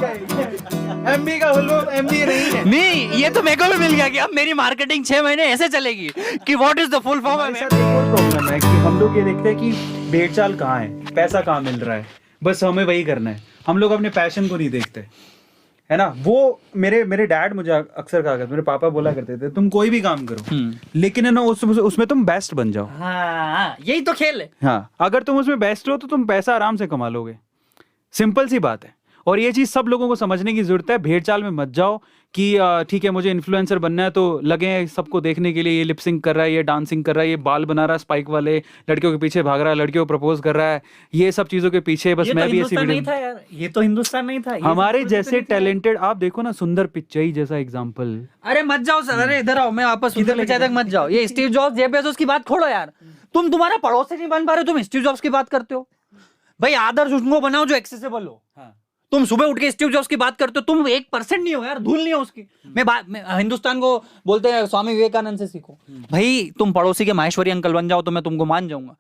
MB का MB नहीं, ये तो मेरे को भी मिल गया कि अब मेरी मार्केटिंग 6 महीने ऐसे चलेगी कि what is the full form. हमारे साथ एक और प्रॉब्लम है कि हम लोग ये देखते हैं कि भेड़ चाल कहाँ है, पैसा कहाँ मिल रहा है, बस हमें वही करना है। हम लोग अपने पैशन को नहीं देखते, है ना। वो मेरे डैड मुझे अक्सर कहा करते, मेरे पापा बोला करते थे तुम कोई भी काम करो लेकिन है ना उसमें तुम बेस्ट बन जाओ। हाँ, यही तो खेल है। हाँ, अगर तुम उसमें बेस्ट हो तो तुम पैसा आराम से कमा लोगे, सिंपल सी बात है। और ये चीज सब लोगों को समझने की जरूरत है। भेड़ चाल में मत जाओ कि ठीक है मुझे इन्फ्लुएंसर बनना है तो लगे सबको देखने के लिए, ये लिपसिंग कर रहा है, ये डांसिंग कर रहा है, ये बाल बना रहा है स्पाइक वाले, लड़कियों के पीछे भाग रहा है, लड़कियों को प्रपोज कर रहा है, ये सब चीजों के पीछे बस मैं भी ऐसी वीडियो नहीं था यार, ये तो हिंदुस्तान नहीं था। हमारे जैसे टैलेंटेड आप देखो ना, सुंदर पिचाई जैसा एग्जांपल। अरे मत जाओ सर, अरे इधर आओ, मैं वापस सुंदर पिचाई तक मत जाओ। ये स्टीव जॉब्स, जेफ बेजोस की बात छोड़ो यार। तुम्हारा पड़ोसी नहीं बन पा रहे, तुम स्टीव जॉब्स की बात करते हो। भाई आदर्श उनको बनाओ जो एक्सेसिबल हो। तुम सुबह उठ के स्टीव जॉब्स की बात करते हो, तुम 1% नहीं हो यार, धूल नहीं हो उसकी। मैं हिंदुस्तान को बोलते हैं स्वामी विवेकानंद से सीखो। भाई तुम पड़ोसी के माहेश्वरी अंकल बन जाओ तो मैं तुमको मान जाऊंगा।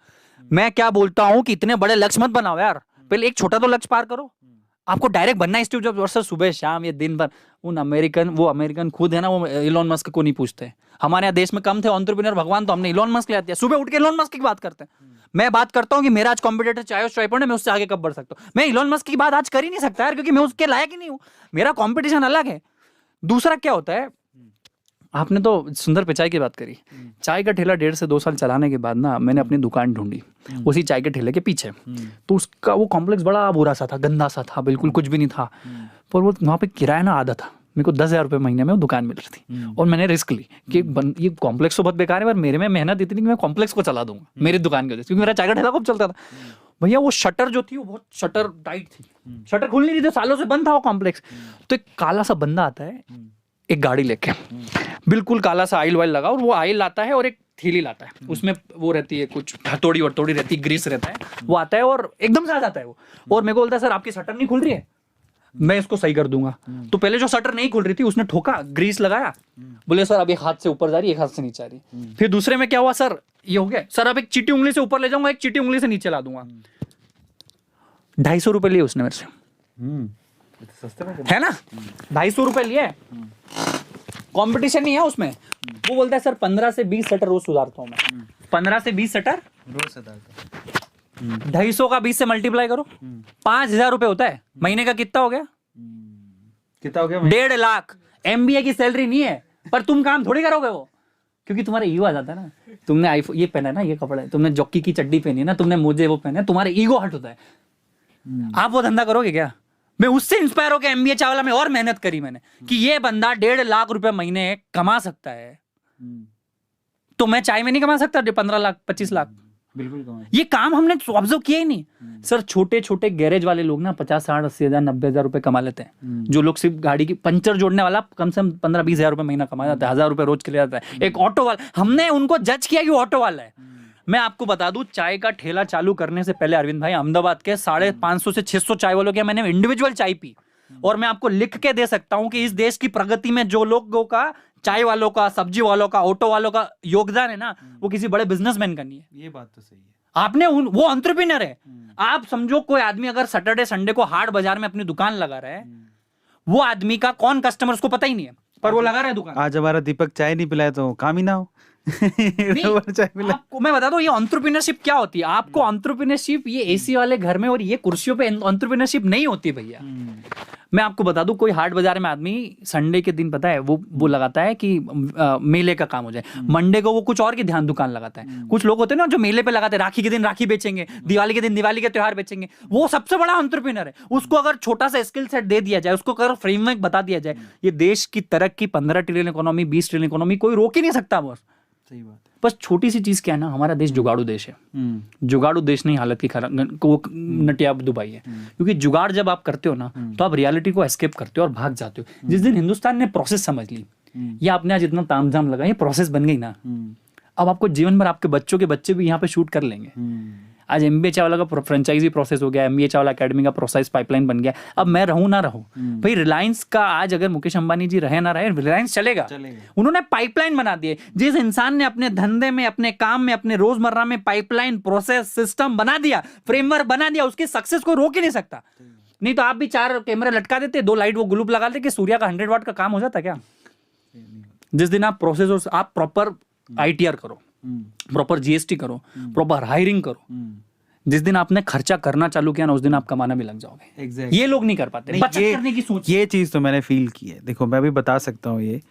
मैं क्या बोलता हूँ कि इतने बड़े लक्ष्य मत बनाओ यार, पहले एक छोटा तो लक्ष्य पार करो। आपको डायरेक्ट बनना है स्टीव जॉब्स वर्सेस सुबह शाम ये दिन भर उन अमेरिकन खुद है ना, वो इलॉन मस्क को नहीं पूछते। हमारे यहाँ देश में कम थे एंटरप्रेन्योर भगवान, तो हमने इलॉन मस्क ले दिया। सुबह उठ के इलॉन मस्क की बात करते हैं। मैं बात करता हूँ कि मेरा आज कॉम्पिटिटर चाहे स्ट्राइपर है, मैं उससे आगे कब बढ़ सकता हूँ। मैं इलॉन मस्क की बात आज कर ही नहीं सकता यार, क्योंकि मैं उसके लायक ही नहीं हूँ। मेरा कॉम्पिटिशन अलग है। दूसरा क्या होता है, आपने तो सुंदर पिचाई की बात करी। चाय का ठेला 1.5 से 2 साल चलाने के बाद ना मैंने अपनी दुकान ढूंढी उसी चाय के ठेले के पीछे। तो उसका वो कॉम्प्लेक्स बड़ा बुरा सा था, गंदा सा था, बिल्कुल कुछ भी नहीं था। पर वो वहाँ पे किराया ना आधा था। मेरे को 10,000 रुपये महीने में वो दुकान मिल रही थी और मैंने रिस्क ली कि ये कॉम्प्लेक्स तो बहुत बेकार है, पर मेरे में मेहनत इतनी कि मैं कॉम्प्लेक्स को चला दूंगा मेरी दुकान की वजह से, क्योंकि मेरा चाय का ठेला खूब चलता था। भैया वो शटर जो थी वो बहुत शटर टाइट थी, शटर खुल नहीं रही थी, सालों से बंद था वो कॉम्प्लेक्स। तो एक काला सा बंदा आता है एक गाड़ी लेके, बिल्कुल काला सा आइल वाइल लगा, और वो आइल लाता है और एक थैली लाता है, उसमें वो रहती है कुछ हथौड़ी वथौड़ी रहती है, ग्रीस रहता है। वो आता है और एकदम से आ जाता है वो, और मेरे को बोलता है सर आपकी शटर नहीं खुल रही है, मैं इसको सही कर दूंगा। तो पहले जो शटर नहीं खुल रही थी उसने ठोका, ग्रीस लगाया, बोले सर अब एक हाथ से ऊपर जा रही है, एक हाथ से नीचे आ रही है। फिर दूसरे में क्या हुआ, सर ये हो गया, सर अब एक चिट्टी उंगली से ऊपर ले जाऊंगा, एक चिट्टी उंगली से नीचे ला दूंगा। 250 रुपए लिए उसने मेरे से, है ना, 250 रुपए लिए। कंपटीशन नहीं है उसमें। वो बोलता है सर 15 से 20 शटर रोज सुधारता हूँ मैं। 15 से 20 शटर रोज सुधारता हूँ। 250 का 20 से मल्टीप्लाई करो, 5,000 रुपए होता है महीने का। कितना हो गया? कितना हो गया? 1.5 लाख। MBA की सैलरी नहीं है, पर तुम काम थोड़ी करोगे वो, क्योंकि तुम्हारा ईगो आ जाता है ना। तुमने आईफोन ये पहना है ना, ये कपड़ा है, तुमने जॉकी की चड्डी पहनी है ना, तुमने मुझे वो पहना है, तुम्हारा ईगो हट होता है। आप वो धंधा करोगे क्या? मैं उससे इंस्पायर होकर MBA चावला में और मेहनत करी मैंने कि ये बंदा 1.5 लाख रुपए महीने कमा सकता है, तो मैं चाय में नहीं कमा सकता 15 लाख 25 लाख? बिल्कुल। ये काम हमने ऑब्जर्व किया ही नहीं। सर छोटे छोटे गैरेज वाले लोग ना 50, 60, 80 हजार 90 हजार रुपए कमा लेते हैं। जो लोग सिर्फ गाड़ी की पंचर जोड़ने वाला कम से कम 15-20 हजार रुपए महीना कमा जाता है, 1000 रुपए रोज के लिए जाता है। एक ऑटो वाला, हमने उनको जज किया कि ऑटो वाला है। मैं आपको बता दूं, चाय का ठेला चालू करने से पहले अरविंद भाई, अहमदाबाद के 550 से 600 चाय वालों के मैंने इंडिविजुअल चाय पी, और मैं आपको लिख के दे सकता हूं कि इस देश की प्रगति में जो लोगों का, चाय वालों का, सब्जी वालों का, ऑटो वालों का योगदान है ना, वो किसी बड़े बिजनेसमैन का नहीं है। ये बात तो सही है। आपने वो एंटरप्रेन्योर है। आप समझो कोई आदमी अगर सैटरडे संडे को हाट बाजार में अपनी दुकान लगा रहा है, वो आदमी का कौन कस्टमर उसको पता ही नहीं है, पर वो लगा रहा है दुकान। आज हमारा दीपक चाय नहीं पिलाए तो काम ही ना हो। आपको मैं बता दूं ये एंटरप्रेन्योरशिप क्या होती है। आपको एंटरप्रेन्योरशिप ये एसी वाले घर में और ये कुर्सियों पे एंटरप्रेन्योरशिप नहीं होती भैया। मैं आपको बता दूं, कोई हाट बाजार में आदमी संडे के दिन पता है वो लगाता है कि मेले का काम हो जाए, मंडे को वो कुछ और की ध्यान दुकान लगाता है। कुछ लोग होते हैं ना जो मेले पे लगाते हैं, राखी के दिन राखी बेचेंगे, दिवाली के दिन दिवाली के त्योहार बेचेंगे। वो सबसे बड़ा एंटरप्रेन्योर है। उसको अगर छोटा सा स्किल सेट दे दिया जाए, उसको अगर फ्रेमवर्क बता दिया जाए, ये देश की तरक्की 15 ट्रिलियन इकोनॉमी 20 ट्रिलियन इकोनॉमी कोई रोक ही नहीं सकता। बस सही बात है। बस छोटी सी चीज क्या है ना, हमारा देश जुगाड़ू देश है। जुगाड़ू देश नहीं हालत की खराब को नटिया दुबई है। क्योंकि जुगाड़ जब आप करते हो ना, तो आप रियलिटी को एस्केप करते हो और भाग जाते हो। जिस दिन हिंदुस्तान ने प्रोसेस समझ ली, या आपने आज इतना तामझाम लगा, ये प्रोसेस बन गई ना, अब आपको जीवन भर आपके बच्चों के बच्चे भी यहाँ पे शूट कर लेंगे। आज MBA चावला का फ्रेंचाइजी प्रोसेस हो गया, MBA चावला एकेडमी का प्रोसेस पाइपलाइन बन गया। अब मैं रहूं ना रहूं, भाई रिलायंस का आज अगर मुकेश अंबानी जी रहे ना रहे, रिलायंस चलेगा। उन्होंने पाइपलाइन बना दिए। जिस इंसान ने अपने धंधे में, अपने काम में, अपने रोजमर्रा में पाइपलाइन, प्रोसेस, सिस्टम बना दिया, फ्रेमवर्क बना दिया, उसकी सक्सेस को रोक ही नहीं सकता। नहीं तो आप भी 4 कैमरे लटका देते, 2 लाइट वो ग्लूप लगा देते कि सूर्या का 100 वाट का काम हो जाता क्या? जिस दिन आप प्रोसेसर, आप प्रॉपर ITR करो, प्रॉपर GST करो, प्रॉपर हायरिंग करो, जिस दिन आपने खर्चा करना चालू किया ना, उस दिन आप कमाना भी लग जाओगे। Exactly. ये लोग नहीं कर पाते, बचत करने की सोच। ये चीज़ तो मैंने फील की है। देखो मैं भी बता सकता हूँ ये,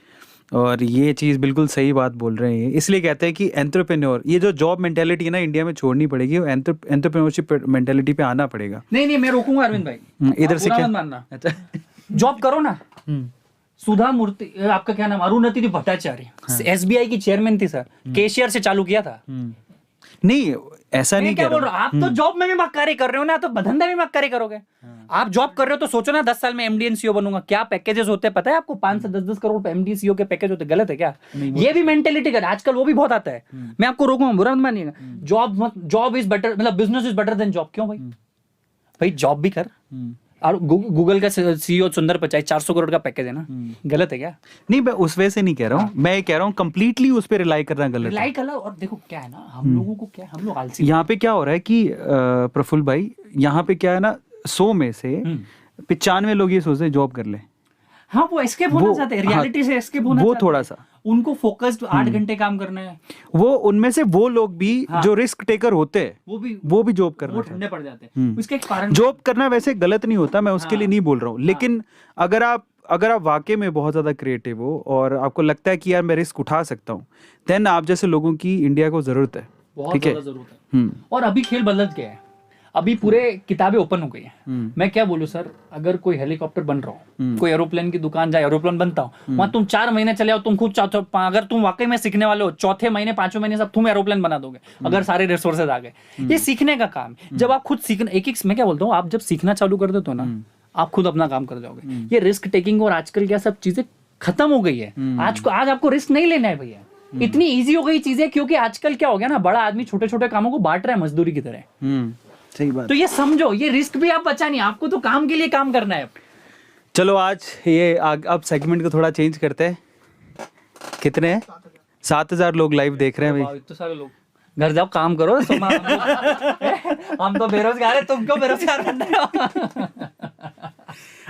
और ये चीज़ बिल्कुल सही बात बोल रहे हैं। इसलिए कहते हैं कि एंटरप्रेन्योर, ये जो जॉब मेंटेलिटी है ना इंडिया में छोड़नी पड़ेगी, और एंटरप्रेन्योरशिप मेंटेलिटी पे आना पड़ेगा। नहीं मैं रोकूंगा अरविंद भाई, इधर से क्या मानना, अच्छा जॉब करो ना। सुधा मूर्ति, आपका क्या नाम, अरुणति भट्टाचार्य, SBI की चेयरमैन थी सर, कैशियर से चालू किया था। नहीं ऐसा नहीं क्या कह बोल रहा रहा, आप तो जॉब में भी मक्कारी कर रहे हो ना, तो धंधा भी मक्कारी करोगे। आप जॉब कर रहे हो तो सोचो ना 10 साल में MD and CEO बनूंगा, क्या पैकेजेस होते हैं पता है आपको? 5 से 10 करोड़ MD CEO के पैकेज होते, गलत है क्या? ये भी मेंटेलिटी कर, आजकल वो भी बहुत आता है। मैं आपको रोकूंगा, बुरा मत मानिएगा। जॉब इज बेटर, मतलब business is better than job. क्यों भाई? भाई जॉब भी कर, और गूगल का CEO सुंदर पिचाई 400 करोड़ का पैकेज है ना, गलत है क्या? नहीं मैं उस वजह से नहीं कह रहा हूँ, मैं कह रहा हूँ कंप्लीटली उस पर रिलाई करना गलत है। रिलाई करो। और देखो क्या है ना, हम लोगों को क्या है, हम लोग आलसी। यहाँ पे क्या हो रहा है कि प्रफुल्ल भाई, यहाँ पे क्या है ना, 100 में से 95 लोग ये सोचते हैं जॉब कर ले। हाँ, वो एस्केप होना चाहते हैं, रियलिटी से एस्केप होना वो चाहते हैं। थोड़ा सा उनको फोकस्ड 8 घंटे काम करना है। वो उनमें से वो लोग भी जो रिस्क टेकर होते हैं वो भी जॉब करना वो चाहते ठंडे पड़ जाते हैं। उसका एक कारण, जॉब करना वैसे गलत नहीं होता, मैं उसके लिए नहीं बोल रहा हूँ, लेकिन अगर आप वाकई में बहुत ज्यादा क्रिएटिव हो और आपको लगता है कि यार मैं रिस्क उठा सकता हूँ, देन आप जैसे लोगों की इंडिया को जरूरत है। बहुत ज्यादा जरूरत है। और अभी खेल बदल गया है, अभी पूरे किताबें ओपन हो गई हैं। मैं क्या बोलूं सर, अगर कोई हेलीकॉप्टर बन रहा हो, कोई एरोप्लेन की दुकान जाए, एरोप्लेन बनता हो, वहां तुम 4 महीने चले आओ, तुम खुद अगर तुम वाकई में सीखने वाले हो, 4थे महीने 5वें महीने सब तुम एरोप्लेन बना दोगे, अगर सारे रिसोर्सेज आ गए। ये सीखने का काम है। जब आप खुद सीखना, एक मैं क्या बोलता हूँ, आप जब सीखना चालू कर देते हो ना, आप खुद अपना काम कर जाओगे। ये रिस्क टेकिंग और आजकल क्या सब चीजें खत्म हो गई है। आज आपको रिस्क नहीं लेना है भैया, इतनी ईजी हो गई चीजें, क्योंकि आजकल क्या हो गया ना, बड़ा आदमी छोटे छोटे कामों को बांट रहा है मजदूरी की तरह। सही बात। तो ये समझो, ये रिस्क भी आप बचा नहीं, आपको तो काम के लिए काम करना है। चलो आज ये अब सेगमेंट को थोड़ा चेंज करते हैं। कितने हैं? 7000 लोग लाइव देख रहे हैं भाई। इतने सारे लोग, घर जाओ काम करो। हम तो बेरोजगार है, तुम क्यों बेरोजगार बन रहे हो?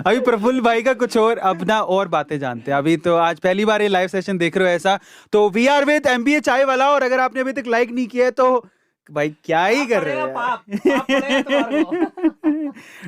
अभी प्रफुल्ल भाई का कुछ और अपना और बातें जानते हैं। अभी तो आज पहली बार ये लाइव सेशन देख रहे हो ऐसा, तो वी आर विद MBA चाय वाला, और अगर आपने अभी तक लाइक नहीं किया है तो भाई क्या ही कर रहे हैं।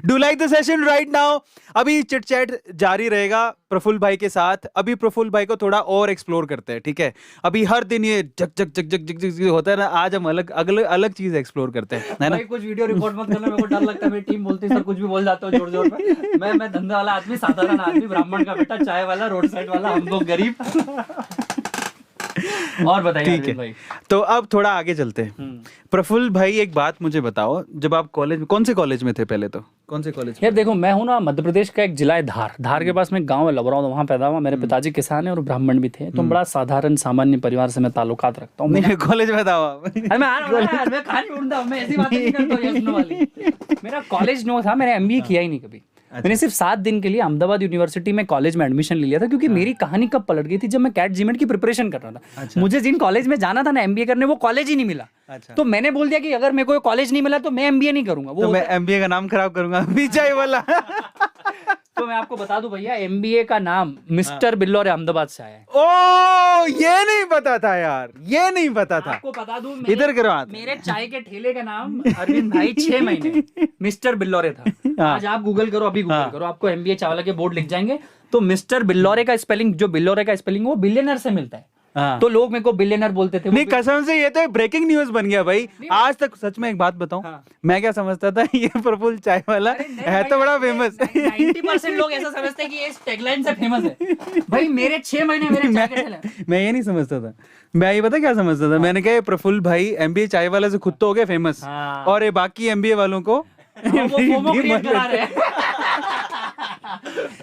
Do like the session right now. अभी चिट चैट जारी रहेगा प्रफुल्ल भाई के साथ। अभी प्रफुल्ल भाई को थोड़ा और एक्सप्लोर करते हैं, ठीक है? अभी हर दिन ये जग जग जग जग जग जग होता है ना, आज हम अलग चीज एक्सप्लोर करते हैं, है ना? भाई कुछ वीडियो रिकॉर्ड मत करना, मेरे को डर लगता है, मेरी टीम बोलती है सर कुछ भी बोल जाते हो जोर जोर में। मैं धंधा वाला आदमी, साधारण आदमी, ब्राह्मण का बेटा, चाय वाला, रोड साइड वाला, हम लोग गरीब। और बताइए ठीक है भाई। तो अब थोड़ा आगे चलते हैं। प्रफुल्ल भाई एक बात मुझे बताओ, जब आप कॉलेज में, कौन से कॉलेज में थे पहले? तो कौन से कॉलेज? यार देखो, मैं हूँ ना मध्य प्रदेश का एक जिला है धार के पास में गांव है लबराव, वहाँ पैदा हुआ। मेरे पिताजी किसान है और ब्राह्मण भी थे, तो बड़ा साधारण सामान्य परिवार से मैं ताल्लुकात रखता हूँ। मेरे कॉलेज में था मैं कहानी ढूंढता हूँ, मैं ऐसी बातें नहीं करता हूँ ये सुनने वाली। मेरा कॉलेज नो था, मैंने MBA किया ही नहीं कभी। मैंने सिर्फ 7 दिन के लिए अहमदाबाद यूनिवर्सिटी में कॉलेज में एडमिशन ले लिया था, क्योंकि मेरी कहानी कब पलट गई थी, जब मैं कैट जीमेट की प्रिपरेशन कर रहा था। मुझे जिन कॉलेज में जाना था ना MBA करने, वो कॉलेज ही नहीं मिला। तो मैंने बोल दिया कि अगर मेरे को कॉलेज नहीं मिला तो मैं MBA नहीं करूंगा। वो तो मैं MBA का नाम खराब करूंगा विजय वाला। तो मैं आपको बता दूं भैया, MBA का नाम मिस्टर बिल्लौर अहमदाबाद से आया है। ओ, ये नहीं पता था यार, ये नहीं पता था। आपको बता दूं, इधर करो हाथ। मेरे चाय के ठेले का नाम अरविंद भाई 6 महीने मिस्टर बिल्लौरे था। आज आप गूगल करो, अभी गूगल करो, आपको MBA चावला के बोर्ड लिख जाएंगे। तो मिस्टर बिल्लौरे का स्पेलिंग, जो बिल्लौरे का स्पेलिंग वो बिलियनर से मिलता है। तो लोग मेरे को बिलियनर बोलते थे। नहीं कसम से, ये तो ब्रेकिंग न्यूज बन गया भाई। आज तक सच में एक बात बताऊं, मैं क्या समझता था, ये प्रफुल्ल चाय वाला है तो बड़ा फेमस। 90% लोग ऐसा समझते हैं कि ये टैगलाइन से फेमस है। भाई मेरे 6 महीने मेरे चाय के ठेले। मैं ये नहीं समझता था, मैं ये पता क्या समझता था, मैंने कहा प्रफुल्ल भाई MBA चाय वाला से खुद तो हो गए फेमस, और ये बाकी MBA वालों को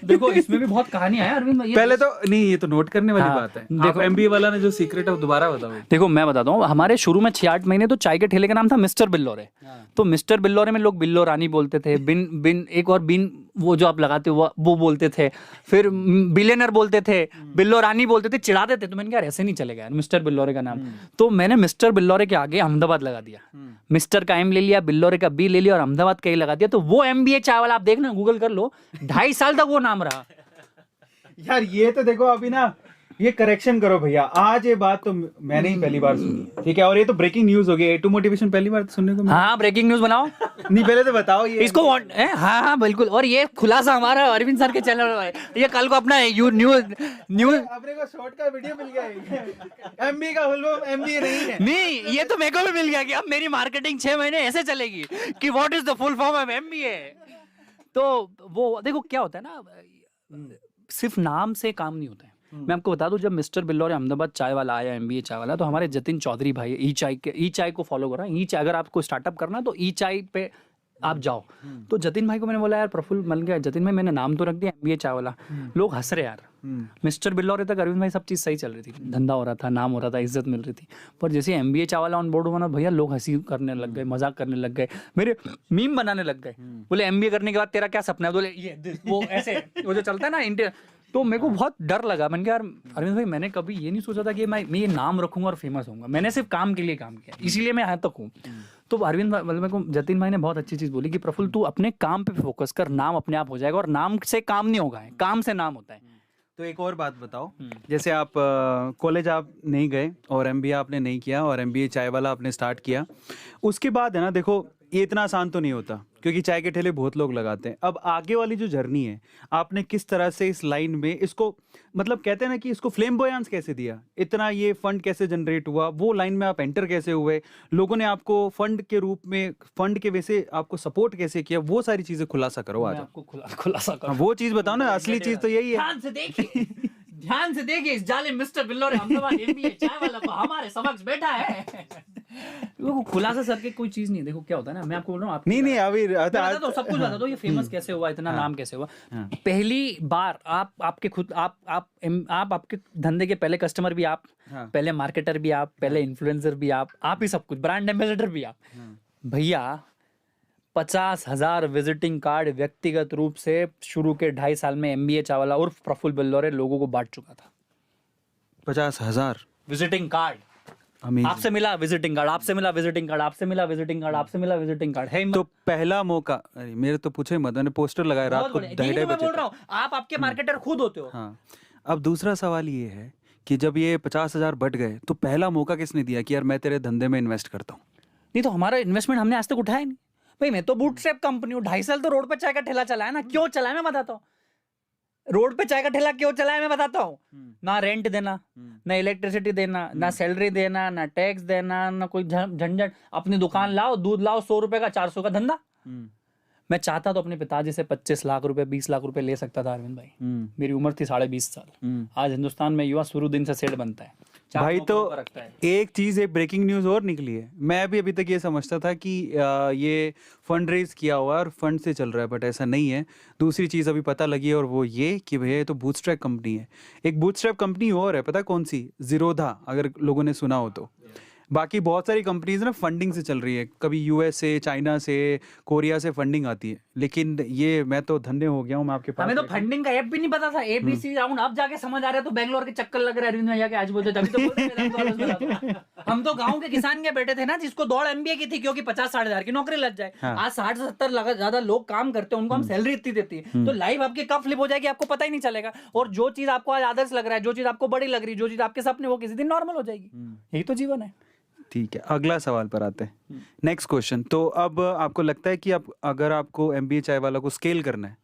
देखो इसमें भी बहुत कहानियां हैं अरविंद। पहले तो नहीं, ये तो नोट करने वाली बात है। देखो MBA वाला ने जो सीक्रेट है वो दोबारा बताओ। देखो मैं बताता हूँ, हमारे शुरू में 6-8 महीने तो चाय के ठेले का नाम था मिस्टर बिल्लौरे। तो मिस्टर बिल्लौरे में लोग बिल्लो रानी बोलते थे, बिन एक और बिन वो जो आप लगाते हो वो बोलते थे, फिर बिलियनर बोलते थे, बिल्लो रानी बोलते थे, चिढ़ाते थे। तो मैंने कहा ऐसे नहीं चलेगा यार, मिस्टर बिल्लोरे का नाम। तो मैंने मिस्टर बिल्लोरे के आगे अहमदाबाद लगा दिया, मिस्टर का एम ले लिया, बिल्लोरे का बी ले लिया और अहमदाबाद का ही लगा दिया। तो वो MBA चाय वाला आप देखना, गूगल कर लो, 2.5 साल तक वो नाम रहा। यार ये तो देखो अभी ना, ये करेक्शन करो भैया, आज ये बात तो मैंने ही पहली बार सुनी, ठीक है। और ये तो ब्रेकिंग न्यूज हो गई, A2 मोटिवेशन पहली बार सुनने को मिला। हाँ, ब्रेकिंग न्यूज बनाओ। नहीं पहले तो बताओ ये इसको हाँ बिल्कुल। और ये खुलासा हमारा अरविंद सर के चैनल में, ये कल को अपना न्यूज अपने को शॉर्ट का वीडियो मिल गया। MBA का फुल फॉर्म MBA नहीं है। नहीं, ये तो मेरे को भी मिल गया कि अब मेरी मार्केटिंग 6 महीने ऐसे चलेगी कि what is the full form of MBA। तो वो देखो क्या होता है ना, सिर्फ नाम से काम नहीं होता है। मैं आपको बता दूं, जब मिस्टर बिल्लोरे अहमदाबाद चाय वाला आया, MBA चाय वाला, तो हमारे जतिन चौधरी भाई ई चाय को फॉलो करा। ई चाय अगर आपको स्टार्टअप करना है तो ई चाय पे आप जाओ। तो जतिन भाई को मैंने बोला यार प्रफुल्ल मिल गया, जतिन भाई मैंने नाम तो रख दिया MBA चाय वाला। लोग हंस रहे यार। मिस्टर बिल्लोरे तक अरविंद भाई सब चीज़ सही चल रही थी, धंधा हो रहा था, नाम हो रहा था, इज्जत मिल रही थी। पर जैसे MBA चाय वाला ऑन बोर्ड हुआ ना भैया, लोग हंसी करने लग गए, मजाक करने लग गए, मेरे मीम बनाने लग गए। बोले MBA करने के बाद तेरा क्या सपना है? बोले ये वो ऐसे वो जो चलता है ना इंडिया। तो मेरे को बहुत डर लगा। मैंने कहा यार अरविंद भाई, मैंने कभी ये नहीं सोचा था कि मैं ये नाम रखूंगा और फेमस होऊंगा। मैंने सिर्फ काम के लिए काम किया, इसीलिए मैं यहाँ तक हूँ। तो अरविंद भाई मेरे को जतिन भाई ने बहुत अच्छी चीज़ बोली कि प्रफुल्ल तू अपने काम पे फोकस कर, नाम अपने आप हो जाएगा। और नाम से काम नहीं होगा, काम से नाम होता है। तो एक और बात बताओ, जैसे आप कॉलेज आप नहीं गए और MBA आपने नहीं किया और MBA चाय वाला आपने स्टार्ट किया, उसके बाद है ना, देखो ये इतना आसान तो नहीं होता क्योंकि चाय के ठेले बहुत लोग लगाते हैं। अब आगे वाली जो जर्नी है, आपने किस तरह से इस लाइन में इसको, मतलब कहते हैं ना कि इसको फ्लेम्बोयंस कैसे दिया, इतना ये फंड कैसे जनरेट हुआ, वो लाइन में आप एंटर कैसे हुए, लोगों ने आपको फंड के रूप में, फंड के वैसे आपको सपोर्ट कैसे किया, वो सारी चीजें खुलासा करो आज। आपको खुलासा करो, वो चीज बताओ ना, असली चीज तो यही है। ध्यान से देखिए इस जालिम मिस्टर बिल्लोरे अहमदाबाद MBA चाय वाला को हमारे समक्ष बैठा है। वो खुलासा सर के कोई चीज नहीं। देखो क्या होता है ना, मैं आपको बोल रहा हूँ, नहीं अभी तो सब कुछ बता दो, ये फेमस कैसे हुआ, इतना नाम कैसे हुआ। पहली बार आप आपके धंधे के पहले कस्टमर भी आप, पहले मार्केटर भी आप, पहले इन्फ्लुएंसर भी आप ही सब कुछ, ब्रांड एम्बेसडर भी आप। भैया 50,000 विजिटिंग कार्ड व्यक्तिगत रूप से शुरू के 2.5 साल में MBA चाय वाला उर्फ प्रफुल्ल बिल्लोरे लोगों को बांट चुका था। 50,000 विजिटिंग कार्ड। आपसे मिला विजिटिंग कार्ड, आपसे मिला विजिटिंग कार्ड, आपसे मिला विजिटिंग कार्ड, आपसे मिला विजिटिंग कार्ड है। तो पहला मौका, अरे मेरे तो पूछे मत, मैंने पोस्टर लगाया रात को 2:30 बजे। बोल रहा हूँ, आप आपके मार्केटर खुद होते हो। हाँ, अब दूसरा सवाल ये है कि जब ये 50,000 बढ़ गए तो पहला मौका किसने दिया कि यार मैं तेरे धंधे में इन्वेस्ट करता हूँ? नहीं तो हमारा इन्वेस्टमेंट हमने आज तक उठाया नहीं भाई। मैं तो बूटस्ट्रैप कंपनी हूँ, 2.5 साल तो रोड पे चाय का ठेला चलाया ना। क्यों चलाया मैं बताता हूँ। रोड पे चाय का ठेला क्यों चलाया मैं बताता हूँ। ना रेंट देना, ना इलेक्ट्रिसिटी देना, ना सैलरी देना, ना टैक्स देना, ना कोई झंझट। अपनी दुकान लाओ, दूध लाओ, 100 रुपए का 400 का धंधा। मैं चाहता तो अपने पिताजी से 25 लाख रुपए 20 लाख रुपए ले सकता था अरविंद भाई। मेरी उम्र थी 20.5 साल। आज हिंदुस्तान में युवा शुरू दिन से सेठ बनता है भाई। तो एक चीज, एक ब्रेकिंग न्यूज और निकली है। मैं भी अभी तक ये समझता था कि ये फंड रेज किया हुआ है और फंड से चल रहा है, बट ऐसा नहीं है। दूसरी चीज अभी पता लगी है और वो ये कि भैया ये तो बूटस्ट्रैप कंपनी है। एक बूटस्ट्रैप कंपनी और है, पता है कौन सी? जीरोधा, अगर लोगों ने सुना हो तो। बाकी बहुत सारी कंपनीज ना फंडिंग से चल रही है, कभी US से, चाइना से, कोरिया से फंडिंग आती है। लेकिन ये मैं तो धन्य हो गया हूँ, मैं आपके पास। हमें तो फंडिंग का ऐप भी नहीं पता था, ABC राउंड। अब जाके समझ आ रहा है, तो बैंगलोर के चक्कर लग रहे हैं अरविंद भैया के। आज बोलते हम तो गाँव के किसान के बेटे थे ना, जिसको दौड़ MBA की थी क्योंकि 50-60 की नौकरी लग जाए। आज 60-70 ज्यादा लोग काम करते हैं, उनको हम सैलरी इतनी देती है, तो लाइफ आपकी कब फ्लिप हो जाएगी आपको पता ही नहीं चलेगा। और जो चीज आपको आज आदर्श लग रहा है, जो चीज आपको बड़ी लग रही है, जो चीज आपके सपने, वो किसी दिन नॉर्मल हो जाएगी। यही तो जीवन है। ठीक है, अगला सवाल पर आते हैं। Next question. तो अब आपको लगता है कि अब अगर आपको MBA चाय वाला को स्केल करना है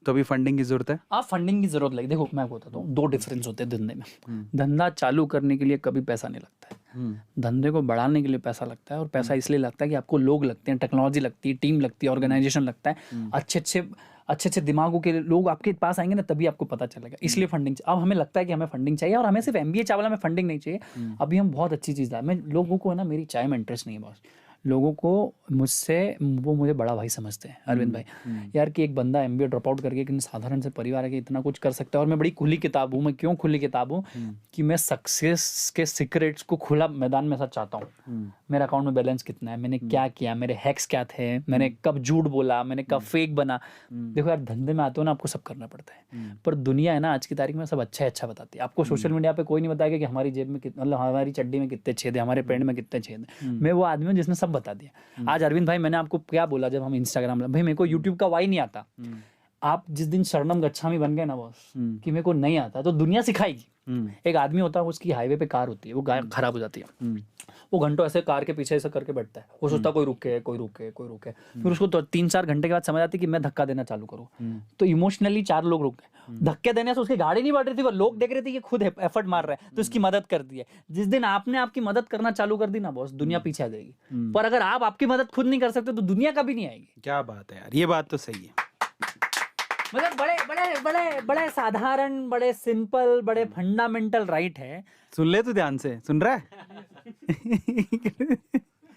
तो अभी फंडिंग की जरूरत है? आप फंडिंग की जरूरत लगी। देखो मैं बताता हूँ, 2 डिफरेंस होते हैं धंधे में। धंधा चालू करने के लिए कभी पैसा नहीं लगता है, धंधे को बढ़ाने के लिए पैसा लगता है। और पैसा इसलिए लगता है कि आपको लोग लगते हैं, टेक्नोलॉजी लगती है, टीम लगती है, ऑर्गेनाइजेशन लगता है, अच्छे दिमागों के लोग आपके पास आएंगे ना, तभी आपको पता चलेगा। इसलिए फंडिंग। अब हमें लगता है कि हमें फंडिंग चाहिए, और हमें सिर्फ MBA चाय वाला में फंडिंग नहीं चाहिए। अभी हम बहुत अच्छी चीज़ है। मैं लोगों को है ना, मेरी चाय में इंटरेस्ट नहीं है बॉस। लोगों को मुझसे वो मुझे बड़ा भाई समझते हैं अरविंद भाई, यार कि एक बंदा एमबीए ड्रॉप आउट करके एक साधारण से परिवार है कि इतना कुछ कर सकता है। और मैं बड़ी खुली किताब हूँ। मैं क्यों खुली किताब हूँ कि मैं सक्सेस के सीक्रेट्स को खुला मैदान में साथ चाहता हूँ। मेरे अकाउंट में बैलेंस कितना है, मैंने क्या किया, मेरे हैक्स क्या थे, मैंने कब झूठ बोला, मैंने कब फेक बना। देखो यार, धंधे में आते हो ना, आपको सब करना पड़ता है, पर दुनिया है ना आज की तारीख में सब अच्छा बताती है। आपको सोशल मीडिया पे कोई नहीं बताएगा कि हमारी जेब में मतलब हमारी चड्डी में कितने छेद है, हमारे पेंट में कितने छेद है। मैं वो आदमी हूँ जिसने सब बता दिया। आज अरविंद भाई, मैंने आपको क्या बोला जब हम इंस्टाग्राम, भाई मेरे को यूट्यूब का वाई नहीं आता। आप जिस दिन शरणम गच्छामी बन गए ना बॉस कि मेरे को नहीं आता, तो दुनिया सिखाएगी। एक आदमी होता है, उसकी हाईवे पे कार होती है, वो खराब हो जाती है, वो घंटों ऐसे कार के पीछे ऐसे करके बैठता है। वो सोचता कोई रुके कोई रुके कोई रुके, फिर उसको तो 3-4 घंटे के बाद समझ आती कि मैं धक्का देना चालू करूँ। तो इमोशनली 4 लोग रुक गए, धक्के देने से उसकी गाड़ी नहीं बढ़ रही थी, वो लोग देख रहे थे कि खुद एफर्ट मार रहा है, तो इसकी मदद कर दी है। जिस दिन आपने आपकी मदद करना चालू कर दी ना बॉस, दुनिया पीछे आ जाएगी। पर अगर आप आपकी मदद खुद नहीं कर सकते तो दुनिया कभी नहीं आएगी। क्या बात है यार, ये बात तो सही है। मतलब बड़े बड़े बड़े बड़े साधारण, बड़े सिंपल, बड़े फंडामेंटल राइट है। सुन ले तू ध्यान से, सुन रहा है?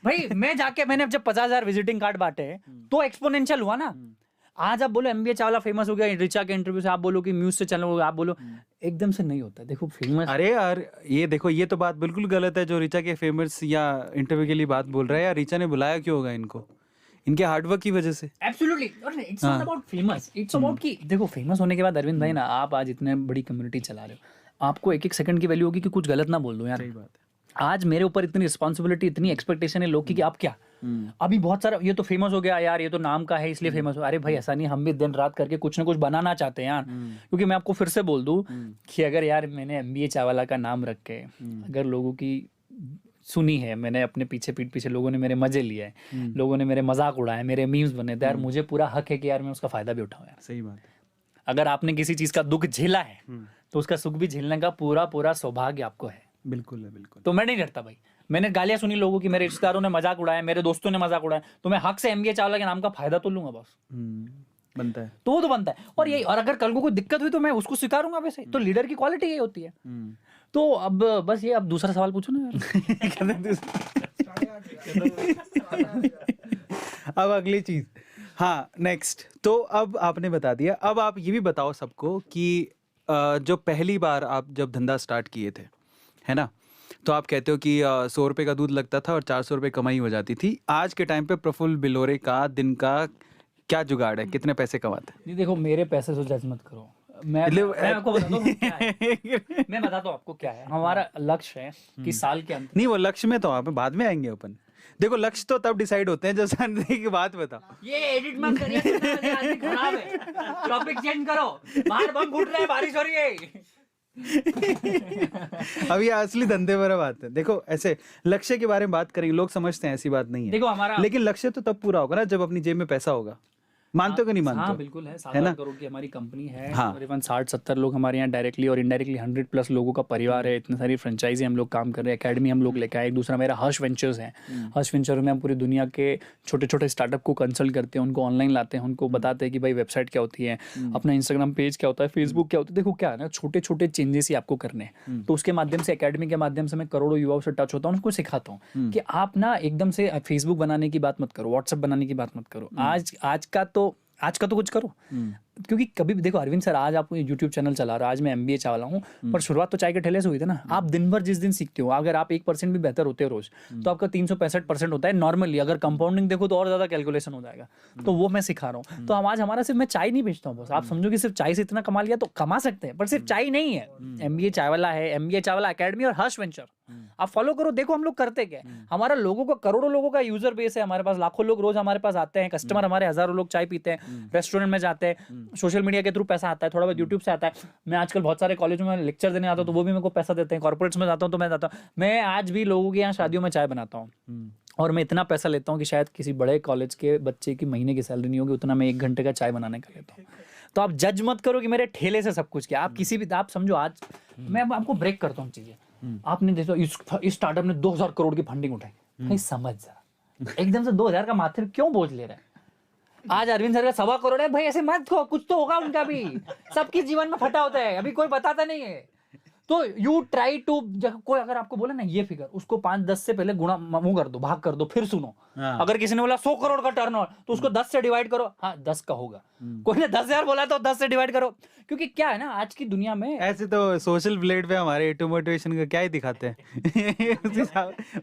भाई मैंने जब 50,000 विजिटिंग कार्ड बांटे तो एक्सपोनेंशियल हुआ ना। आज आप बोलो एमबीए चावला फेमस हो गया रिचा के इंटरव्यू से, आप बोलो कि म्यूज से चैनल हो गया, आप बोलो, एकदम से नहीं होता। देखो फेमस, अरे यार ये देखो, ये तो बात बिल्कुल गलत है जो रिचा के फेमस या इंटरव्यू के लिए बात बोल रहा है। यार रिचा ने बुलाया क्यों होगा इनको? इनके हार्डवर्क की वजह से। एब्सोल्युटली। और it's not about famous, it's about कि देखो फेमस होने के बाद अरविंद भाई ना, आप आज इतने बड़ी कम्युनिटी चला रहे हो, आपको एक सेकंड की वैल्यू होगी कि कुछ गलत ना बोल दो यार। सही बात है। आज मेरे ऊपर इतनी रिस्पॉन्सिबिलिटी, इतनी एक्सपेक्टेशन है लोग की कि आप क्या, अभी बहुत सारा ये तो फेमस हो गया यार, ये तो नाम का है इसलिए फेमस हो। अरे भाई ऐसा नहीं, हम भी दिन रात करके कुछ ना कुछ बनाना चाहते हैं यार। क्योंकि मैं आपको फिर से बोल दूं कि अगर यार मैंने एमबीए चावला का नाम रख के अगर लोगों की सुनी है, मैंने अपने पीछे पीठ पीछे लोगों ने मेरे मजे लिए हैं, लोगों ने मेरे मजाक उड़ाए, मेरे मीम्स बने, तो यार मुझे पूरा हक है कि यार मैं उसका फायदा भी उठाऊं यार। सही बात है। अगर आपने किसी चीज का दुख झेला है तो उसका सुख भी झेलने का पूरा सौभाग्य आपको है। बिल्कुल है, बिल्कुल। तो मैं नहीं डरता भाई। मैंने गालियां सुनी लोगों की, मेरे रिश्तेदारों ने मजाक उड़ाया, मेरे दोस्तों ने मजाक उड़ाया, तो मैं हक से एमबीए चावला के नाम का फायदा तो लूंगा बॉस। बनता है तो वो तो बनता है। और यही, और अगर कल को कोई दिक्कत हुई तो मैं उसको स्वीकारूंगा। वैसे तो लीडर की क्वालिटी यही होती है। तो अब बस ये, अब दूसरा सवाल पूछो ना यार। अब अगली चीज, हाँ नेक्स्ट। तो अब आपने बता दिया, अब आप ये भी बताओ सबको कि जो पहली बार आप जब धंधा स्टार्ट किए थे, है ना, तो आप कहते हो कि 100 रुपये का दूध लगता था और 400 रुपये कमाई हो जाती थी। आज के टाइम पे प्रफुल्ल बिलोरे का दिन का क्या जुगाड़ है, कितने पैसे कमाते हैं? नहीं देखो, मेरे पैसे से जज मत करो। मैं आपको बताता हूँ क्या है। मैं बताता हूँ आपको क्या है। हमारा लक्ष्य है कि साल के अंत, नहीं वो लक्ष्य में तो आप बाद में आएंगे अपन। देखो लक्ष्य तो तब डिसाइड होते हैं जब शादी की बात बता। ये एडिट मत करिए, खराब है, टॉपिक चेंज करो। बाहर बम फूट रहा है, बारिश हो रही है। अब ये असली धंधे पर बात है। देखो ऐसे लक्ष्य के बारे में बात करेंगे, लोग समझते हैं ऐसी बात नहीं है। देखो हमारा, लेकिन लक्ष्य तो तब पूरा होगा ना जब अपनी जेब में पैसा होगा। मानते हो कि नहीं मानते? हाँ बिल्कुल है। 7 करोड़ की हमारी कंपनी है, हाँ। तकरीबन 60-70 लोग हमारे यहाँ डायरेक्टली और इनडायरेक्टली 100+ लोगों का परिवार है। इतनी सारी फ्रेंचाइजी हम लोग काम कर रहे हैं, एकेडमी हम लोग लेकर आए। एक दूसरा मेरा हर्ष वेंचर्स है। हर्ष वेंचर में हम पूरी दुनिया के छोटे छोटे स्टार्टअप को कंसल्ट करते हैं, उनको ऑनलाइन लाते हैं, उनको बताते हैं कि भाई वेबसाइट क्या होती है, अपना इंस्टाग्राम पेज क्या होता है, फेसबुक क्या होता है। देखो क्या है ना, छोटे छोटे चेंजेस ही आपको करने हैं। तो उसके माध्यम से, एकेडमी के माध्यम से मैं करोड़ों युवाओं से टच होता हूँ, उनको सिखाता हूँ कि आप ना एकदम से फेसबुक बनाने की बात मत करो, व्हाट्सएप बनाने की बात मत करो। आज का तो कुछ करो। क्योंकि कभी भी देखो अरविंद सर, आज आप यूट्यूब चैनल चला रहे हो, आज मैं एमबीए चावला हूँ, पर शुरुआत तो चाय के ठेले से हुई थी ना। आप दिन भर जिस दिन सीखते हो, अगर आप 1% भी बेहतर होते हो रोज, तो आपका 365% होता है नॉर्मली। अगर कंपाउंडिंग देखो तो और ज्यादा कैलकुलेशन हो जाएगा। तो वो मैं सिखा रहा हूँ। तो आज हमारा सिर्फ, मैं चाय नहीं बेचता हूँ बस, आप समझो कि सिर्फ चाय से इतना कमा लिया तो कमा सकते हैं, पर सिर्फ चाय नहीं है। एमबीए चावला है, एमबीए चावला एकेडमी और हर्ष वेंचर, आप फॉलो करो, देखो हम लोग करते क्या। हमारा लोगों का, करोड़ों लोगों का यूजर बेस है हमारे पास, लाखों लोग रोज हमारे पास आते हैं, कस्टमर हमारे हजारों लोग चाय पीते हैं, रेस्टोरेंट में जाते हैं, सोशल मीडिया के थ्रू पैसा आता है, थोड़ा बहुत यूट्यूब से आता है। मैं आजकल बहुत सारे कॉलेजों में लेक्चर देने आता हूँ तो वो भी मेरे को पैसा देते हैं, कॉर्पोरेट्स में जाता हूँ तो मैं जाता हूँ। मैं आज भी लोगों के यहाँ शादियों में चाय बनाता हूँ और मैं इतना पैसा लेता हूँ कि शायद किसी बड़े कॉलेज के बच्चे की महीने की सैलरी नहीं होगी, उतना मैं 1 घंटे का चाय बनाने का लेता हूँ। तो आप जज मत करो कि मेरे ठेले से सब कुछ किया। आप किसी भी, आप समझो, आज मैं आपको ब्रेक करता हूँ चीजें। आपने देखो इस स्टार्टअप ने 2000 करोड़ की फंडिंग उठाई, भाई समझ जरा, एकदम से 2000 का माथे पे क्यों बोझ ले रहा है? आज अरविंद सर का 1.25 करोड़ है, भाई ऐसे मत कहो, कुछ तो होगा उनका भी। सबके जीवन में फटा होता है, अभी कोई बताता नहीं है। तो यू ट्राई टू, कोई अगर आपको बोले ना ये फिगर, उसको 5-10 से पहले गुणा मुंह कर दो, भाग कर दो, फिर सुनो। हाँ। अगर किसी ने बोला 100 करोड़ का टर्नओवर, तो उसको 10 से डिवाइड करो, हाँ 10 का होगा। कोई ने 10,000 बोला तो 10 से डिवाइड करो, क्योंकि क्या है ना आज की दुनिया में ऐसे तो सोशल ब्लेड पे हमारे एटो मोटिवेशन का क्या ही दिखाते हैं। उस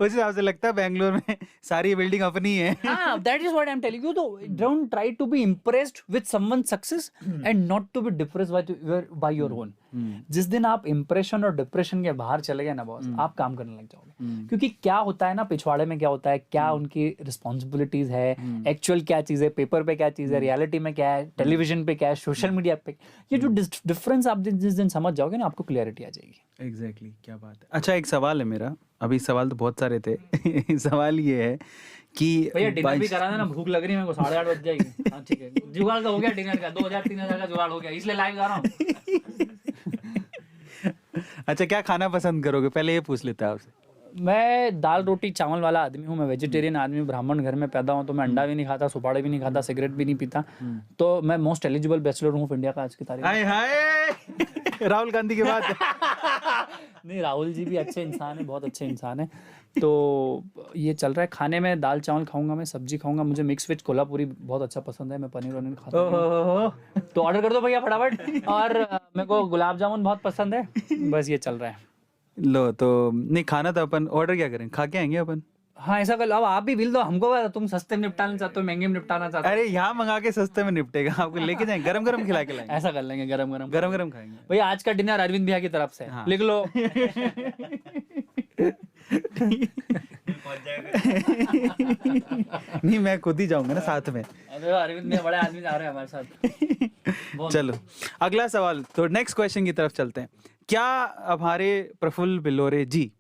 हिसाब से लगता है बेंगलोर में सारी बिल्डिंग अपनी है। हाँ, that is what I'm telling you. तो don't try to be impressed with someone's success and not to be depressed by your own. जिस दिन आप इम्प्रेशन और डिप्रेशन के बाहर चले गए ना बॉस, आप काम करने लग जाओगे। क्योंकि क्या होता है ना, पिछवाड़े में क्या होता है, क्या उनकी रिस्पॉन्सिबिलिटीज है, एक्चुअल क्या चीज है, पेपर पे क्या चीज है, रियलिटी में क्या है, टेलीविजन पे क्या है, सोशल मीडिया पे, ये जो डिफरेंस आप जिस दिन समझ जाओगे ना, आपको क्लियरिटी आ जाएगी। एग्जैक्टली क्या बात है। अच्छा एक सवाल है मेरा, अभी सवाल तो बहुत सारे थे। सवाल ये है कि भैया डिनर भी करा देना, भूख लग रही है मेरे को, 8:30 बज जाएगी। हाँ ठीक है, जुगाड़ का हो गया डिनर का, 2,000-3,000 का जुगाड़ हो गया, इसलिए लाइव गा रहा हूँ। अच्छा क्या खाना पसंद करोगे, पहले ये पूछ लेता है आपसे। मैं दाल रोटी चावल वाला आदमी हूँ, मैं वेजिटेरियन आदमी, ब्राह्मण घर में पैदा हूँ, तो मैं अंडा भी नहीं खाता, सुपाड़ी भी नहीं खाता, सिगरेट भी नहीं पीता, तो मैं मोस्ट एलिजिबल बैचलर हूँ इंडिया का आज की तारीख में। हाय हाय राहुल गांधी के बाद। नहीं, राहुल जी भी अच्छे इंसान है, बहुत अच्छे इंसान है। तो ये चल रहा है। खाने में दाल चावल खाऊंगा, मैं सब्जी खाऊंगा, मुझे मिक्स वेज कोल्हापुरी बहुत अच्छा पसंद है, मैं पनीर वनीर खाता हूँ। तो ऑर्डर कर दो भैया फटाफट। और मेरे को गुलाब जामुन बहुत पसंद है। बस ये चल रहा है। लो तो नहीं खाना तो अपन ऑर्डर क्या करें, खा के आएंगे अपन। हाँ ऐसा कर लो, अब आप भी बिल दो हमको, तुम सस्ते में निपटाना चाहते हो, महंगे में निपटाना चाहते हो। अरे यहाँ मंगा के सस्ते में निपटेगा, आपको लेके जाएंगे, गरम गरम खिला के लाएंगे। ऐसा कर लेंगे, गरम गरम गरम गरम खाएंगे। भैया आज का डिनर अरविंद भैया की तरफ से, हाँ। लिख लो। नहीं मैं खुद ही जाऊंगा ना साथ में। अरे अरविंद भैया बड़े आदमी जा रहे हैं हमारे साथ। चलो अगला सवाल, तो नेक्स्ट क्वेश्चन की तरफ चलते हैं। क्या हमारे प्रफुल्ल बिलोरे जी,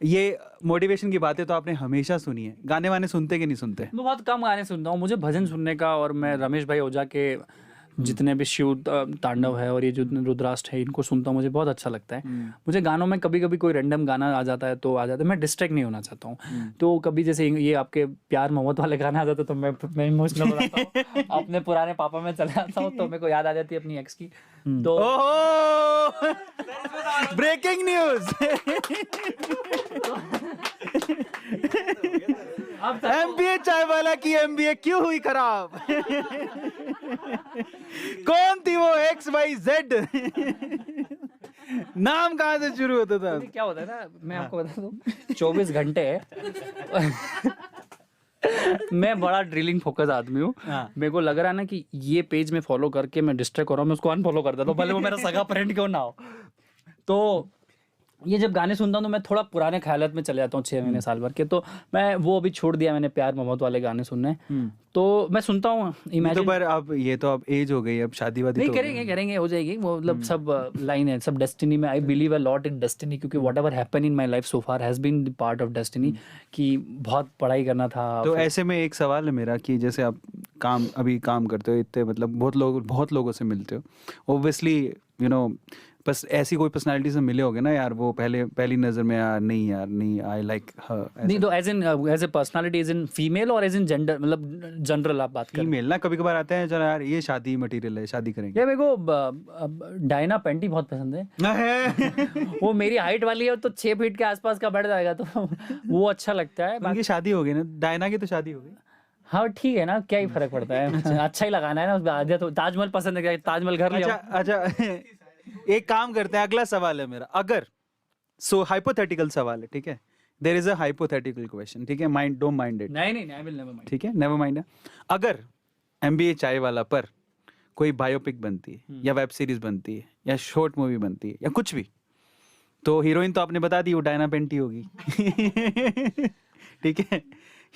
ये मोटिवेशन की बातें तो आपने हमेशा सुनी है, गाने वाने सुनते कि नहीं सुनते? मैं बहुत कम गाने सुनता हूँ, मुझे भजन सुनने का, और मैं रमेश भाई ओझा के जितने भी शिव तांडव है और ये जो रुद्राष्ट है इनको सुनता हूँ, मुझे बहुत अच्छा लगता है। मुझे गानों में कभी कभी कोई रैंडम गाना आ जाता है तो आ जाता है, मैं डिस्ट्रैक्ट नहीं होना चाहता हूँ। तो कभी जैसे ये आपके प्यार मोहब्बत वाले गाने आ जाते तो मैं इमोशनल हो जाता हूँ, अपने पुराने पापा में चला जाता हूँ, तो मेरे को याद आ जाती है अपनी एक्स की। तो ब्रेकिंग न्यूज, एमबीए चाय वाला की एमबीए क्यों हुई खराब? कौन थी वो XYZ? नाम कहाँ से शुरू होता था? क्या होता है ना, मैं आपको बता दूं, 24 घंटे मैं बड़ा ड्रिलिंग फोकस आदमी हूँ। हाँ। मेरे को लग रहा है ना कि ये पेज में फॉलो करके मैं डिस्ट्रैक्ट हो रहा हूँ, मैं उसको अनफॉलो कर देता हूँ, भले वो मेरा सगा फ्रेंड क्यों ना हो। तो ये जब गाने सुनता हूँ तो मैं थोड़ा पुराने ख्यालात में चले जाता हूँ, 6 महीने साल भर के। तो मैं वो अभी छोड़ दिया मैंने, प्यार मोहब्बत वाले गाने सुनने। तो मैं सुनता हूँ तो पर अब ये तो अब एज हो गई, अब शादी वादी नहीं तो करेंगे हो जाएगी वो, मतलब सब लाइन है, सब डेस्टिनी में। I believe a lot in destiny, क्योंकि whatever happen in my life so far has been the part of destiny. कि बहुत पढ़ाई करना था। तो ऐसे में एक सवाल है मेरा कि जैसे आप अभी काम करते हो, इतने मतलब बहुत लोगों से मिलते हो, ऑब्वियसली यू नो, बस ऐसी कोई पर्सनालिटी से मिले होगे ना यार, वो पहली नजर में यार नहीं आई लाइक हर। नहीं तो as a personality, as in female और एज इन जेंडर, मतलब जनरल आप बात करें। फीमेल ना, कभी कभार आते हैं चलो यार ये शादी मटेरियल है, शादी करेंगे। ये मेरे को डायना पेंटी बहुत पसंद है। वो मेरी हाइट वाली है, तो 6 फीट के आसपास का बढ़ जाएगा, तो वो अच्छा लगता है। उनकी शादी हो गई ना, डायना की तो शादी हो गई। हाँ ठीक है ना, क्या ही फर्क पड़ता है। अच्छा ही लगाना है ना उसमें। आधा तो ताजमहल पसंद है, क्या ताजमहल घर लिया। अच्छा एक काम करते हैं, अगला सवाल है मेरा। अगर हाइपोथेटिकल सवाल है, ठीक है, there is a hypothetical question, ठीक है, माइंड डोंट माइंड इट। नहीं आई विल नेवर माइंड। ठीक है, नेवर माइंड है। अगर MBA चाय वाला पर कोई बायोपिक बनती है या वेब सीरीज बनती है या शॉर्ट मूवी बनती है या कुछ भी, तो हीरोइन तो आपने बता दी वो डायना पेंटी होगी। ठीक है,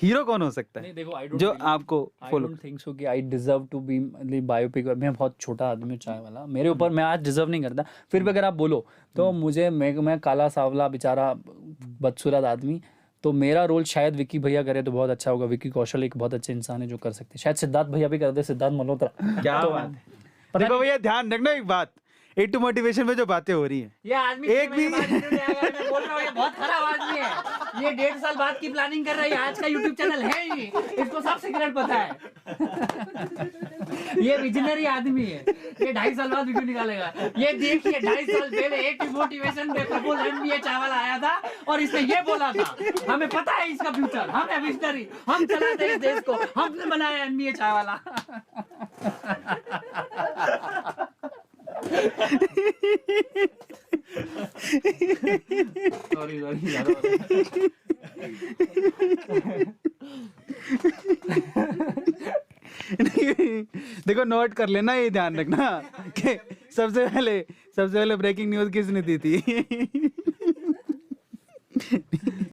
हीरो कौन हो सकता है? देखो जो आपको फॉलो थिंक सो कि I deserve to be biopic. मैं बहुत छोटा आदमी हूँ चाय वाला, मेरे ऊपर मैं आज डिजर्व नहीं करता। फिर भी अगर आप बोलो तो मुझे मैं काला सावला बेचारा बदसूरत आदमी, तो मेरा रोल शायद विक्की भैया करे तो बहुत अच्छा होगा। विक्की कौशल एक बहुत अच्छे इंसान है जो कर सकते हैं, शायद सिद्धार्थ भैया भी कर दे, सिद्धार्थ मल्होत्रा। क्या बात है। देखो भैया ध्यान रखना एक बात, 8 टू मोटिवेशन में जो बातें हो रही हैं, ये आदमी एक भी मैं बोल रहा हूँ ये बहुत खराब आदमी है। ये 1.5 साल बाद की प्लानिंग कर रहा है। आज का यूट्यूब चैनल है ही नहीं, इसको सब सीक्रेट पता है। ये विजनरी आदमी है, ये 2.5 साल बाद वीडियो निकालेगा। ये देखिए 2.5 साल पहले एक मोटिवेशन में प्रफुल एमबीए चावल आया था और इसने ये बोला था, हमें पता है इसका फ्यूचर, हम है विजनरी, हम चलाते हैं इस देश को, हमने बनाया एमबीए चावला। सॉरी देखो नोट कर लेना, ये ध्यान रखना कि सबसे पहले ब्रेकिंग न्यूज किसने दी थी।